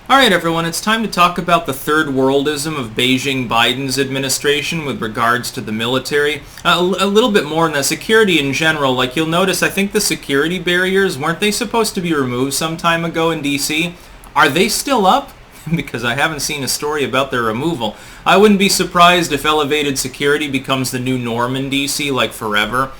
Alright everyone, it's time to talk about the third worldism of Beijing Biden's administration with regards to the military. A little bit more on the security in general. Like you'll notice, I think the security barriers, weren't they supposed to be removed some time ago in DC? Are they still up? Because I haven't seen a story about their removal. I wouldn't be surprised if elevated security becomes the new norm in DC, like forever,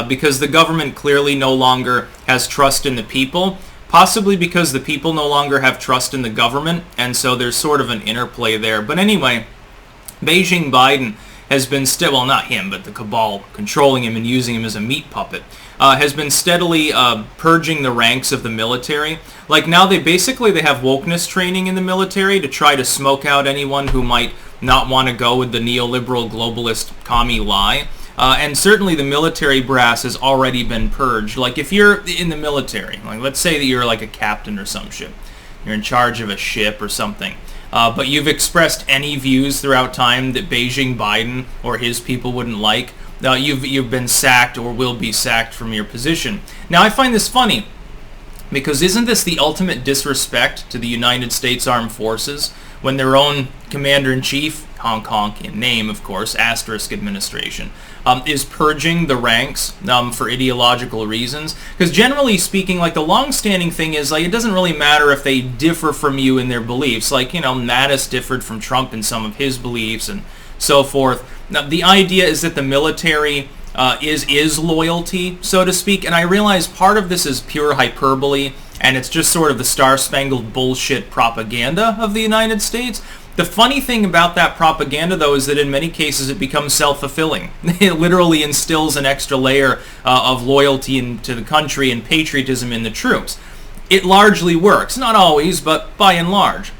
because the government clearly no longer has trust in the people. Possibly because the people no longer have trust in the government, and so there's sort of an interplay there. But anyway, Beijing Biden has been well, not him, but the cabal controlling him and using him as a meat puppet, has been steadily purging the ranks of the military. Like now they have wokeness training in the military to try to smoke out anyone who might not want to go with the neoliberal globalist commie lie. And certainly the military brass has already been purged. Like if you're in the military, like let's say that you're like a captain or some shit, you're in charge of a ship or something, but you've expressed any views throughout time that Beijing Biden or his people wouldn't like, you've been sacked or will be sacked from your position. Now I find this funny, because isn't this the ultimate disrespect to the United States Armed Forces when their own commander-in-chief, Hong Kong in name, of course, asterisk administration, is purging the ranks for ideological reasons? Because generally speaking, like the long-standing thing is, like, it doesn't really matter if they differ from you in their beliefs. Like, you know, Mattis differed from Trump in some of his beliefs and so forth. Now, the idea is that the military is loyalty, so to speak, and I realize part of this is pure hyperbole, and it's just sort of the star-spangled bullshit propaganda of the United States. The funny thing about that propaganda, though, is that in many cases it becomes self-fulfilling. It literally instills an extra layer of loyalty to the country and patriotism in the troops. It largely works. Not always, but by and large.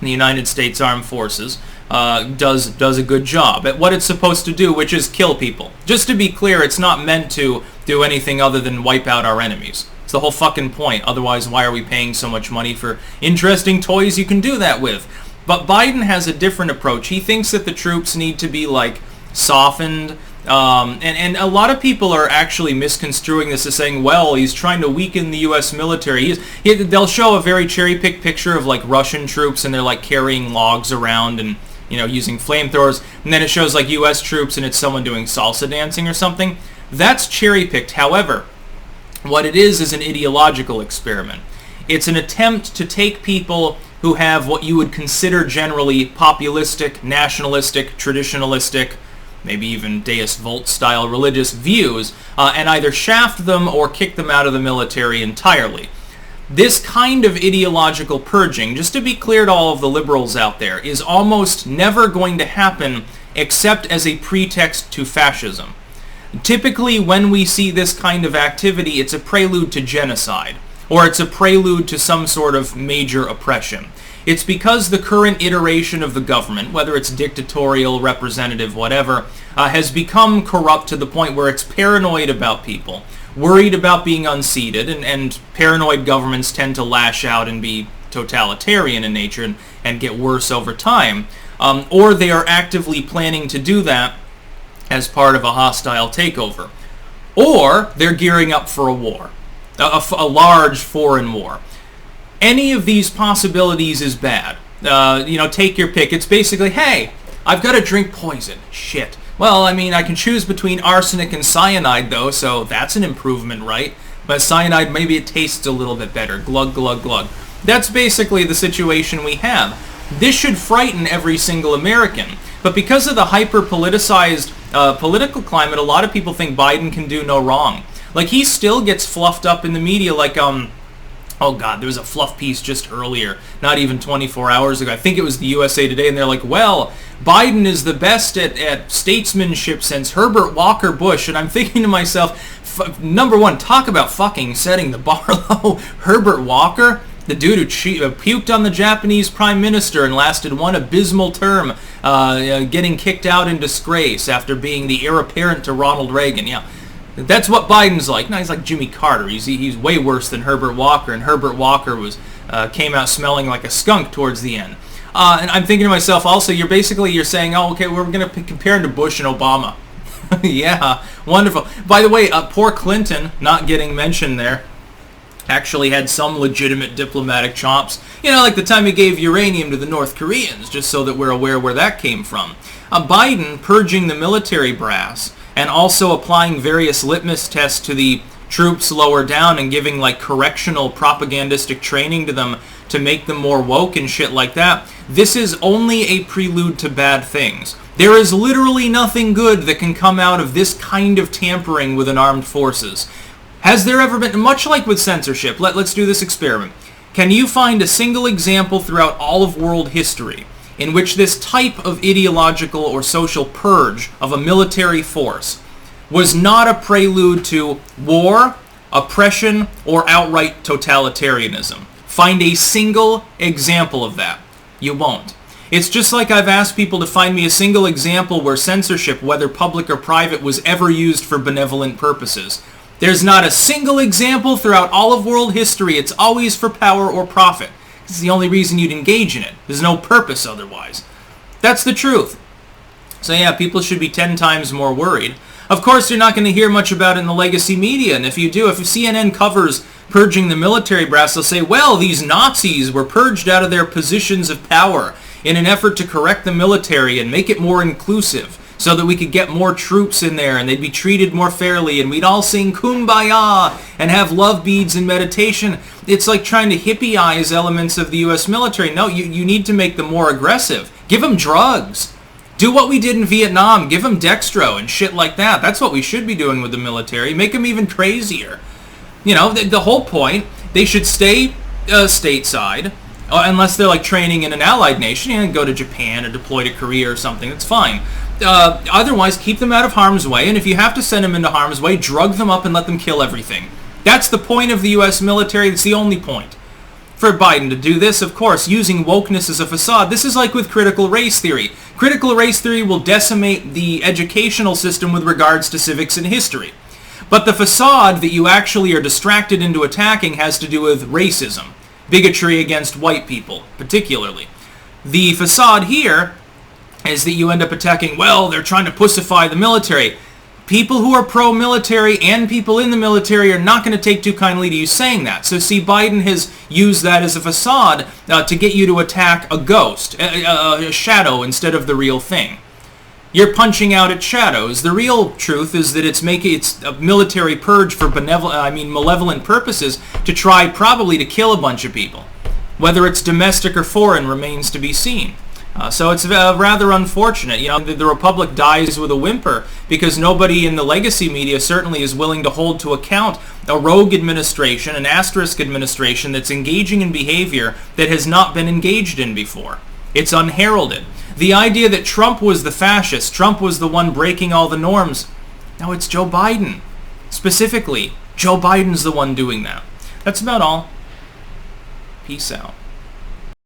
The United States Armed Forces does a good job at what it's supposed to do, which is kill people. Just to be clear, it's not meant to do anything other than wipe out our enemies. It's the whole fucking point. Otherwise, why are we paying so much money for interesting toys you can do that with? But Biden has a different approach. He thinks that the troops need to be, like, softened. And a lot of people are actually misconstruing this as saying, well, he's trying to weaken the U.S. military. They'll show a very cherry-picked picture of, like, Russian troops, and they're, like, carrying logs around and, you know, using flamethrowers. And then it shows, like, U.S. troops, and it's someone doing salsa dancing or something. That's cherry-picked. However, what it is an ideological experiment. It's an attempt to take people who have what you would consider generally populistic, nationalistic, traditionalistic, maybe even Deus Vult style religious views, and either shaft them or kick them out of the military entirely. This kind of ideological purging, just to be clear to all of the liberals out there, is almost never going to happen except as a pretext to fascism. Typically, when we see this kind of activity, it's a prelude to genocide, or it's a prelude to some sort of major oppression. It's because the current iteration of the government, whether it's dictatorial, representative, whatever, has become corrupt to the point where it's paranoid about people, worried about being unseated, and paranoid governments tend to lash out and be totalitarian in nature and get worse over time, or they are actively planning to do that as part of a hostile takeover, or they're gearing up for a war. A large foreign war. Any of these possibilities is bad. Take your pick. It's basically, hey, I've got to drink poison. Shit. Well, I mean, I can choose between arsenic and cyanide, though, so that's an improvement, right? But cyanide, maybe it tastes a little bit better. Glug, glug, glug. That's basically the situation we have. This should frighten every single American. But because of the hyper-politicized political climate, a lot of people think Biden can do no wrong. Like, he still gets fluffed up in the media like, oh God, there was a fluff piece just earlier, not even 24 hours ago. I think it was the USA Today, and they're like, well, Biden is the best at statesmanship since Herbert Walker Bush. And I'm thinking to myself, number one, talk about fucking setting the bar low. Herbert Walker, the dude who puked on the Japanese prime minister and lasted one abysmal term, getting kicked out in disgrace after being the heir apparent to Ronald Reagan. Yeah. That's what Biden's like. No, he's like Jimmy Carter. He's way worse than Herbert Walker, and Herbert Walker came out smelling like a skunk towards the end. And I'm thinking to myself, also, you're saying, oh, okay, we're going to compare him to Bush and Obama. Yeah, wonderful. By the way, poor Clinton, not getting mentioned there. actually had some legitimate diplomatic chops. You know, like the time he gave uranium to the North Koreans, just so that we're aware where that came from. Biden purging the military brass and also applying various litmus tests to the troops lower down and giving like correctional propagandistic training to them to make them more woke and shit like that. This is only a prelude to bad things. There is literally nothing good that can come out of this kind of tampering with an armed forces. Has there ever been, much like with censorship, let's do this experiment. Can you find a single example throughout all of world history in which this type of ideological or social purge of a military force was not a prelude to war, oppression, or outright totalitarianism? Find a single example of that. You won't. It's just like I've asked people to find me a single example where censorship, whether public or private, was ever used for benevolent purposes. There's not a single example throughout all of world history. It's always for power or profit. It's the only reason you'd engage in it. There's no purpose otherwise. That's the truth. So yeah, people should be 10 times more worried. Of course, you're not going to hear much about it in the legacy media, and if you do, if CNN covers purging the military brass, they'll say, well, these Nazis were purged out of their positions of power in an effort to correct the military and make it more inclusive so that we could get more troops in there and they'd be treated more fairly and we'd all sing Kumbaya and have love beads and meditation. It's like trying to hippie-ize elements of the U.S. military. No, you need to make them more aggressive. Give them drugs. Do what we did in Vietnam. Give them dextro and shit like that. That's what we should be doing with the military. Make them even crazier. You know, the whole point, they should stay stateside, unless they're like training in an allied nation. You know, go to Japan or deploy to Korea or something. That's fine. Otherwise, keep them out of harm's way, and if you have to send them into harm's way, drug them up and let them kill everything. That's the point of the U.S. military. That's the only point. For Biden to do this, of course, using wokeness as a facade. This is like with critical race theory. Critical race theory will decimate the educational system with regards to civics and history. But the facade that you actually are distracted into attacking has to do with racism. Bigotry against white people, particularly. The facade here is that you end up attacking, well, they're trying to pussify the military. People who are pro-military and people in the military are not going to take too kindly to you saying that. So see, Biden has used that as a facade to get you to attack a ghost, a shadow, instead of the real thing. You're punching out at shadows. The real truth is that it's a military purge for malevolent purposes to try probably to kill a bunch of people. Whether it's domestic or foreign remains to be seen. So it's rather unfortunate. You know, the Republic dies with a whimper because nobody in the legacy media certainly is willing to hold to account a rogue administration, an asterisk administration that's engaging in behavior that has not been engaged in before. It's unheralded. The idea that Trump was the fascist, Trump was the one breaking all the norms. No, it's Joe Biden. Specifically, Joe Biden's the one doing that. That's about all. Peace out.